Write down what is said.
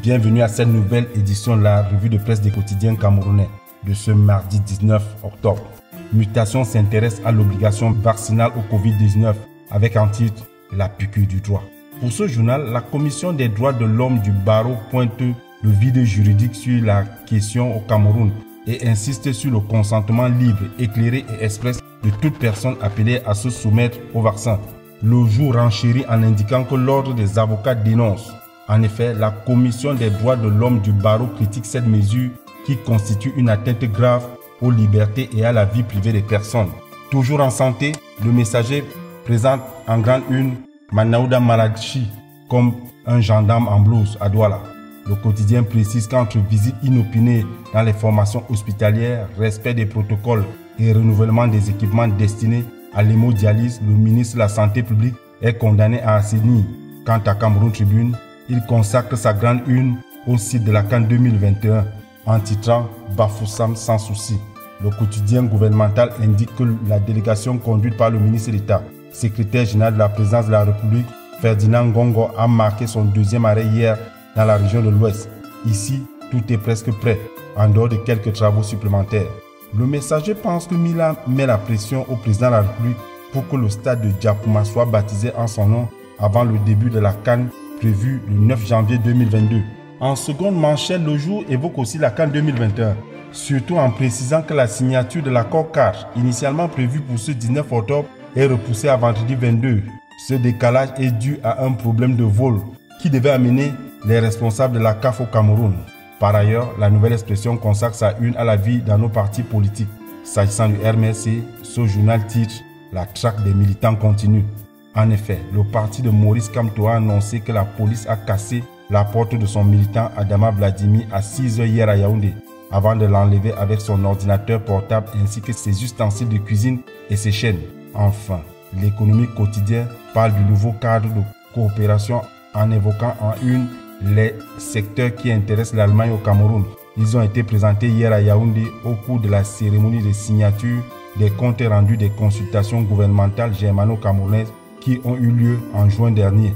Bienvenue à cette nouvelle édition de la revue de presse des quotidiens camerounais de ce mardi 19 octobre. Mutation s'intéresse à l'obligation vaccinale au Covid-19 avec en titre la piqûre du droit. Pour ce journal, la Commission des droits de l'homme du barreau pointe le vide juridique sur la question au Cameroun et insiste sur le consentement libre, éclairé et express de toute personne appelée à se soumettre au vaccin. Le jour renchérit en indiquant que l'ordre des avocats dénonce. En effet, la Commission des droits de l'homme du barreau critique cette mesure qui constitue une atteinte grave aux libertés et à la vie privée des personnes. Toujours en santé, le Messager présente en grande une Manaouda Maladchi comme un gendarme en blouse à Douala. Le quotidien précise qu'entre visites inopinées dans les formations hospitalières, respect des protocoles et renouvellement des équipements destinés à l'hémodialyse, le ministre de la Santé publique est condamné à assainir. Quant à Cameroun Tribune, il consacre sa grande une au site de la CAN 2021 en titrant « Bafoussam sans souci ». Le quotidien gouvernemental indique que la délégation conduite par le ministre d'État, secrétaire général de la présidence de la République, Ferdinand Ngongo, a marqué son deuxième arrêt hier dans la région de l'Ouest. Ici, tout est presque prêt, en dehors de quelques travaux supplémentaires. Le Messager pense que Mila met la pression au président de la République pour que le stade de Djakouma soit baptisé en son nom avant le début de la CAN prévu le 9 janvier 2022. En seconde manchette, le jour évoque aussi la CAN 2021, surtout en précisant que la signature de l'accord cadre, initialement prévu pour ce 19 octobre, est repoussée à vendredi 22. Ce décalage est dû à un problème de vol qui devait amener les responsables de la CAF au Cameroun. Par ailleurs, la nouvelle expression consacre sa une à la vie dans nos partis politiques. S'agissant du RMC, ce journal titre « La traque des militants continue ». En effet, le parti de Maurice Kamto a annoncé que la police a cassé la porte de son militant Adama Vladimir à 6 h hier à Yaoundé, avant de l'enlever avec son ordinateur portable ainsi que ses ustensiles de cuisine et ses chaînes. Enfin, l'économie quotidienne parle du nouveau cadre de coopération en évoquant en une les secteurs qui intéressent l'Allemagne au Cameroun. Ils ont été présentés hier à Yaoundé au cours de la cérémonie de signature des comptes rendus des consultations gouvernementales germano-camerounaises qui ont eu lieu en juin dernier.